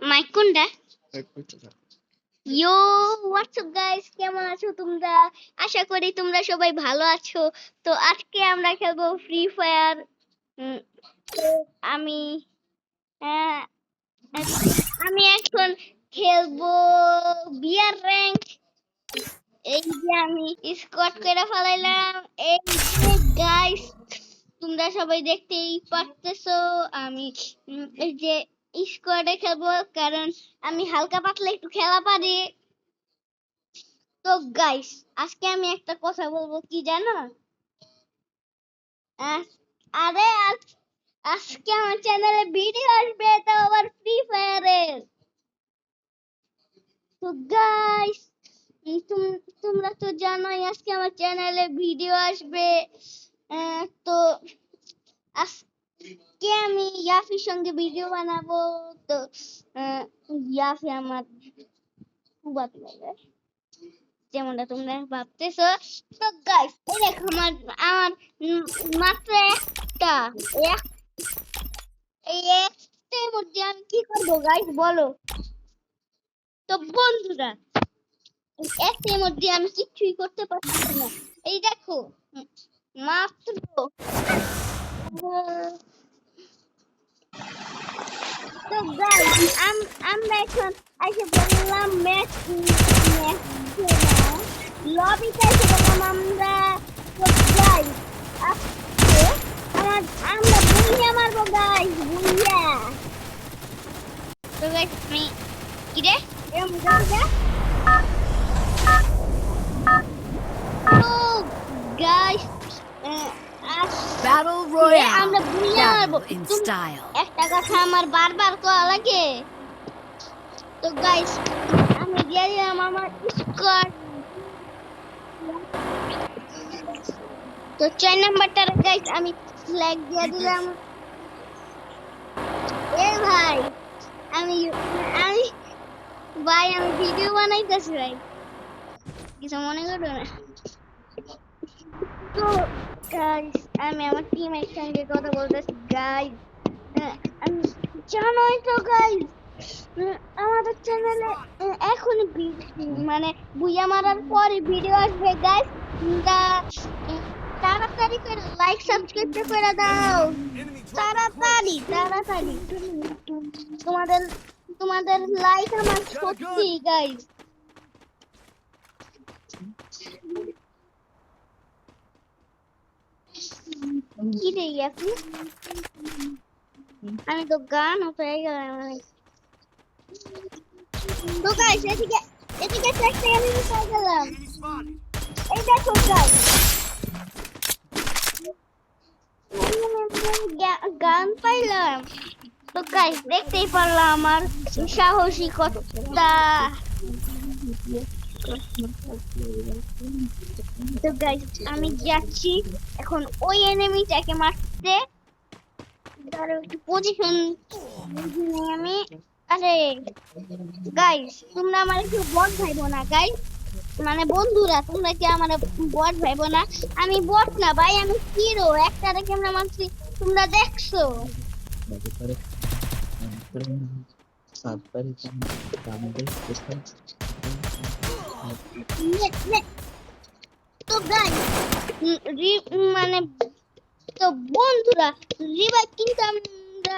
Mic কোনটা? ইয়ো WhatsApp guys, কেমন আছো তোমরা? আশা করি তোমরা সবাই ভালো আছো। তো আজকে আমরা খেলবো ফ্রি ফায়ার। তো আমি আহ, আমি এখন খেলবো বিয়ার র্যাঙ্ক। এই যে আমি স্কোয়াড করে ফেলাইলাম। এই যে গাইস, তোমরা সবাই দেখতেই পারতেছো আমি এই যে স্কোয়াডে খেলবো, কারণ আমি হালকা পাতলা একটু খেলা পারি। তো গাইস, আজকে আমি একটা কথা বলবো, কি জানো? আরে আজকে আমার চ্যানেলে ভিডিও আসবে, তাও আবার ফ্রি ফায়ারের। তো গাইস, তোমরা তো জানোই আজকে আমার চ্যানেলে ভিডিও আসবে। তো আজকে আমি ইয়াফির সঙ্গে ভিডিও বানাবো। তো ইয়াফি আমার ফুফাতো ভাই, যেমনটা তোমরা ভাবতেছো। তো গাইস, এই দেখো আমার আমার মাত্র এই একটার মধ্যে আমি কি করবো গাইস বলো? তো বন্ধুরা, একটার মধ্যে আমি কিছুই করতে পারছি না। এই দেখো মাত্র তো গাইস, আমরা এখন এসে বললাম ম্যাচ লবিতে এসে বললাম আমরা। তো গাইস, আজকে আমরা বুইয়া মারবো গাইস, বুইয়া। তো গাইস, আমি কি রে এরকম জায়গা। তো গাইস, Battle Royale. আমরা বুইয়া মারবো। Battle in style. একটা কথা আমার বারবার করা লাগে। তো গাইস, আমি দিয়ে দিলাম আমার স্কোয়াড। তো 4 নাম্বারটার গাইস আমি ফ্ল্যাগ দিয়ে দিলাম। এ ভাই, আমি আমি ভাই আমি ভিডিও বানাইতেছি ভাই, কিছু মনে করো না। তো গাইস, আমি আমার টিমের সঙ্গে কথা বলতেছি গাইস। আমি জানোই তো গাইস, আমাদের চ্যানেলে এখন মানে বুইয়া মারার পরে ভিডিও আসবে গাইস। তাড়াতাড়ি করে লাইক সাবস্ক্রাইব করে দাও, তাড়াতাড়ি তাড়াতাড়ি। তোমাদের তোমাদের লাইক আমার সত্যি গাইস। কি রে আপনি, আমি তো গান হয়ে গেলাম। তো গাইস, এদিকে এদিকে একটা এনিমি পেয়ে গেলাম। এই দেখো গাইস, গান পাইলাম। তো গাইস, দেখতেই পারলাম আমার সাহসিকতা। তো গাইস, আমি যাচ্ছি এখন ওই এনিমিটাকে মারতে। ধরো একটু পজিশন আমি। আরে গাইস, তোমরা আমার একটু বট ভাইবো না গাইস, মানে বন্ধুরা তোমরা কি আমার বট ভাইবো না? আমি বট না ভাই, আমি হিরো। একটা দেখে আমরা মানছি, তোমরা দেখছো। তো গাইস, মানে তো বন্ধুরা, রিভাইভ কিন্তু আমরা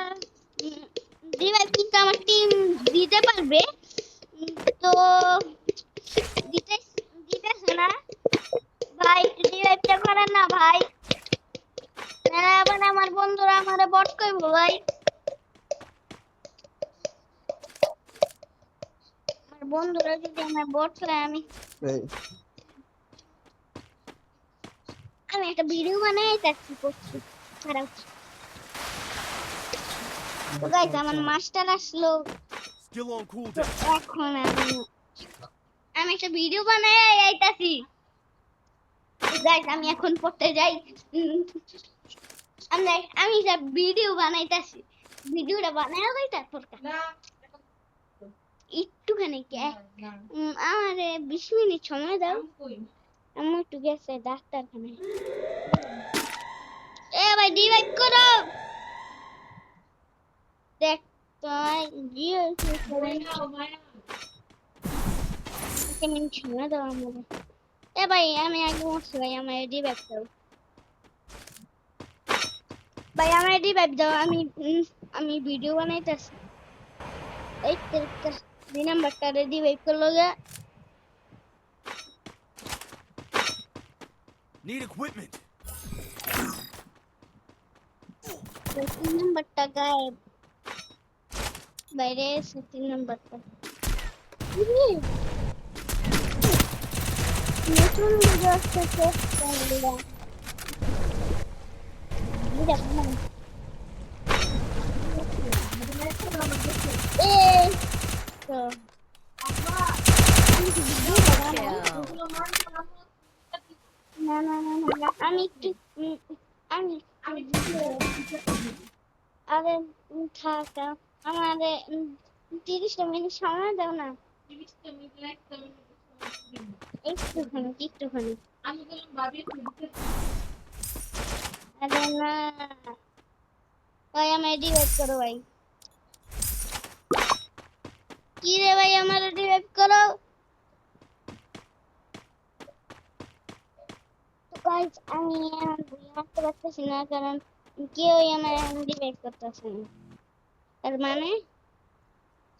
রিভাইভ কিন্তু আমার টিম দিতে পারবে। তো দিতেছে না ভাই, রিভাইভটা করেন না ভাই, আবার আমার বন্ধুরা আমারে বট কইবো ভাই। আমার বন্ধুরা যদি আমার বট করে, আমি একটা ভিডিও বানাই তাচ্ছি করছি খারাপ। তো গাইস, আমার মাস্টার আসলো। এখন আমি একটা ভিডিও বানাই আইতাছি। গাইস, আমি এখন পড়তে যাই। আমি যা ভিডিও বানাইতাছি, ভিডিওটা বানায় যাই তারপর একটুখানি আমার 20 মিনিট সময় দাও। আমি একটু গেছে ডাক্তারখানায়। এ ভাই রিভাইভ করো। দেখ তাই গিয়ে মিনিট সময় দাও আমাদের। এ ভাই আমি আগে বলছি ভাই আমার রিভাইভ দাও। ভাই আমার রিভাইভ দাও, আমি ভিডিও বানাইতেছি। এই তো 2 নাম্বারটা রিভাইভ করলো গা। Need equipment. 3 নাম্বারটা গায়েব। বাইরে এসে 3 নাম্বারটা নতুন ভিডিও আসতেছে। এই তো না না না না না, আমি একটু আমি আরে থাক আমারে 30টা মিনিট সময় দাও না। একটুখানি আরে না ভাই আমার রিভাইভ করো ভাই। কি রে ভাই আমার রিভাইভ করো। তো গাইস আমি এখন ভুলে আসতে পারতেছি না, কারণ কেউই আমার এখন রিভাইভ করতেছে না। তার মানে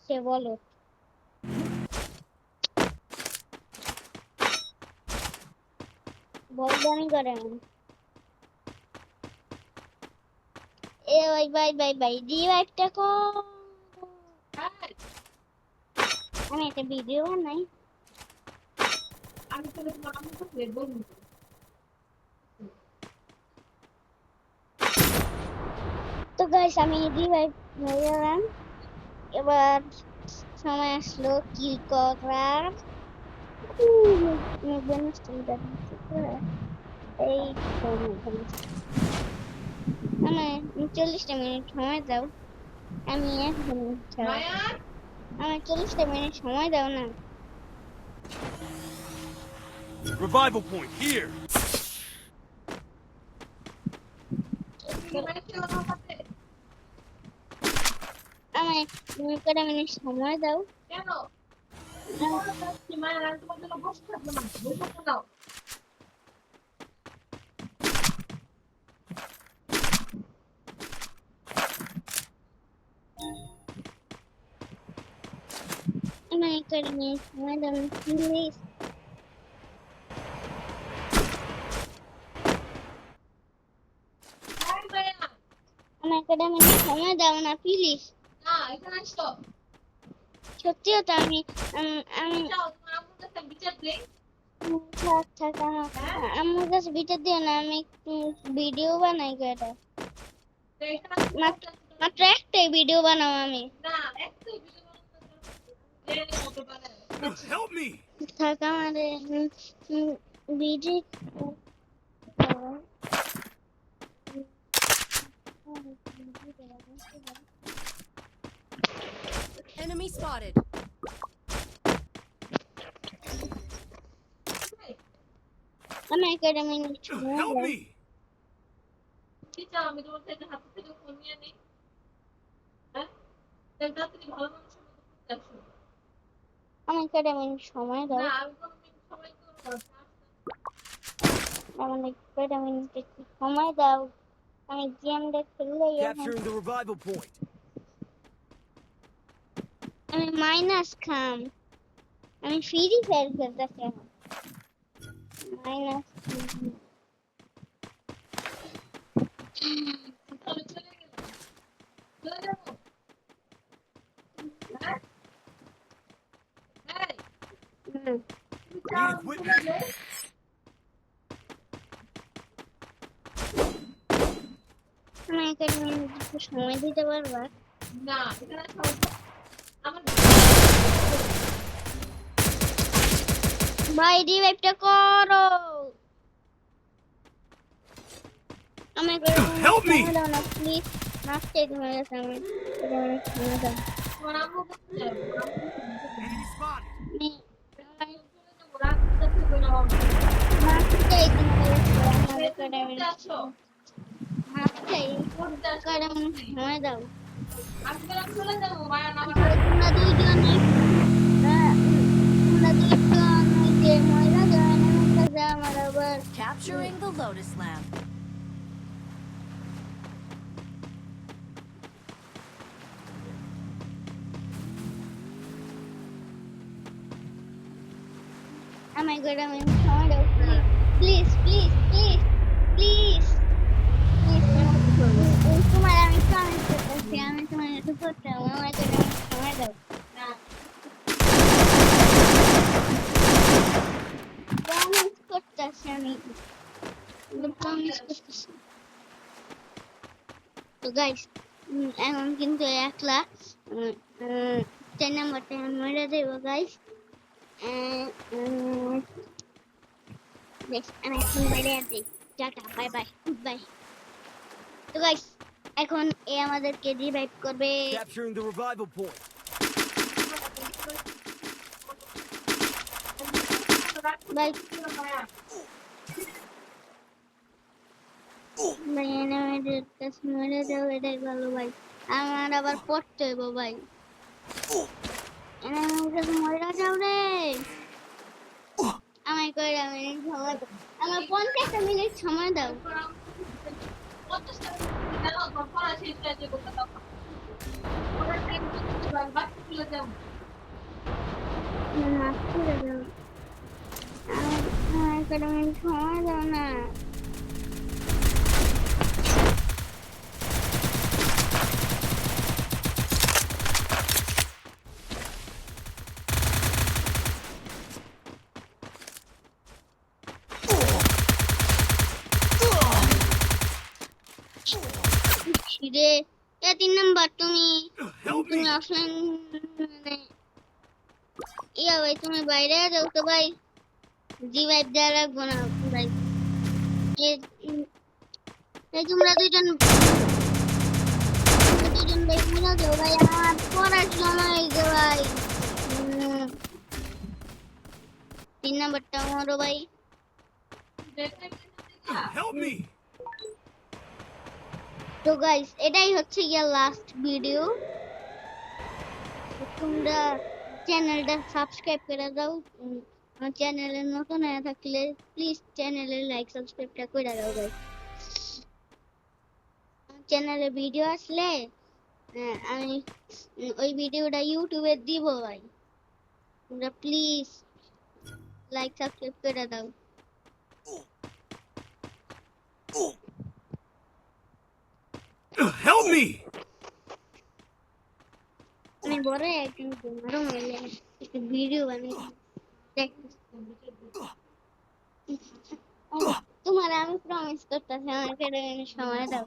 সে বলো বলবানি করে আমি। এ ভাই ভাই ভাই ভাই রিভাইভটা কর। আমি একটা ভিডিও বানাই। তো গাইস আমি রিভাইভ হয়ে গেলাম। এবার সময় আসলো কিল করার। এই তো আমার 40টা মিনিট সময় দাও। আমি এখন আমার 40টা মিনিট সময় দাও না। Revival point here. আমার কটা মিনিট সময় দাও। আমার কটা মিনিট সময় দাও প্লিজ। আমার কটা মিনিট সময় দাও না প্লিজ। সত্যিও তো আমি আমি থাক থাক আমার কাছে বিচার দিও না, আমি ভিডিও বানাই এটা। মাত্র একটাই ভিডিও বানাও আমি। Help me. থাক আমার ভিডিও Enemy spotted. আমার কটা মিনিট সময় Help দাও। me. আমার কটা মিনিট সময় দাও। আমার কটা মিনিট একটু সময় দাও। আমি গেমটা খেললেই এখন Capturing the revival point. আমি মাইনাস খাম। আমি ফ্রি ফায়ার খেলতেছি এখন। Minus Need equipment. আমি একটা মিনিট একটু সময় দিতে পারবা? ভাই রিভাইভটা করো। আমি Help me. সময় দাও না প্লিজ। নাচতে হয়ে গেছে আমি সময় দাও। Enemy spotted. আমি নাচতে আমাদের কটা মিনিট নাচতে কটা মিনিট সময় দাও। তোমরা দুইজন ওই যে ময়রা জয়েন কাছে আমার আবার Capturing the Lotus Lamp. আমার ঘরে আমি সময় দাও please please please please please তোমার আমি প্রমিস করতেছি আমি তোমার একটু করতে হবে আমার ঘরে আমি সময় দাও প্রমিস করতেছি আমি প্রমিস করতেছি তো গাইস এখন কিন্তু একলা 10 নাম্বারটা মরে দেবো গাইস আমি এখন বাইরে আছি tata bye bye good bye তো গাইস এখন এ আমাদেরকে রিভাইভ করবে Capturing the revival point. ভাই ভাই আমাদের কাছে মরে যাও এটাই ভালো ভাই আমার আবার পড়তে হইব ভাই আমার কাছে মরে যাও রে আমায় করে আমি সময় দাও আমার 50 মিনিট সময় দাও মাফ করে দাও আমার করে আমি সময় দাও না রে এ 3 নাম্বার তুমি Help তুমি me! অফলাইন মানে ইয়া ভাই তুমি বাইরে যাও তো ভাই রিভাইভ দেওয়া লাগবো না ভাই এই তোমরা দুজন ভাই মিলে যাও ভাই আমার পড়ার সময় হয়েছে ভাই 3 নাম্বারটা আমারও ভাই Help me! তো গাইস এটাই হচ্ছে গিয়া লাস্ট ভিডিও তোমরা চ্যানেলটা সাবস্ক্রাইব করে দাও আমার চ্যানেলে নতুন হয়ে থাকলে প্লিজ চ্যানেলে লাইক সাবস্ক্রাইবটা করে দাও গাইস চ্যানেলে ভিডিও আসলে আমি ওই ভিডিওটা ইউটিউবে দিব ভাই তোমরা প্লিজ লাইক সাবস্ক্রাইব করে দাও Help me! আমি বড় একদিন তোমারও মেলে একটু ভিডিও বানিয়ে তোমার আমি প্রমিস করতেছি আমাকে সময় দাও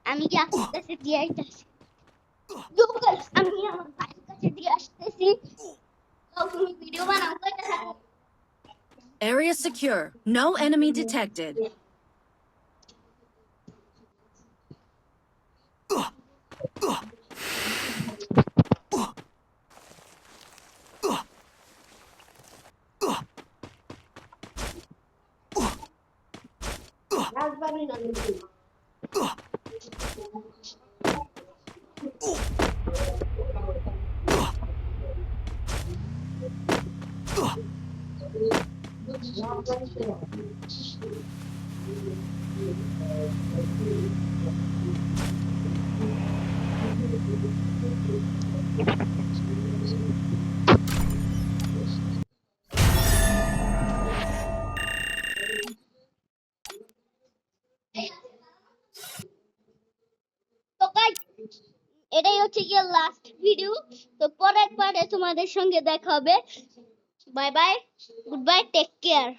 আমি কি আপনার কাছে দিয়ে আসতেছি আমি আমার ভাইয়ের কাছে দিয়ে আসতেছি তুমি ভিডিও বানাও কইতে থাকো Area secure. No enemy detected. তো গাইস এটাই হচ্ছে কি লাস্ট ভিডিও তো পরের পার্টে তোমাদের সঙ্গে দেখা হবে bye bye goodbye take care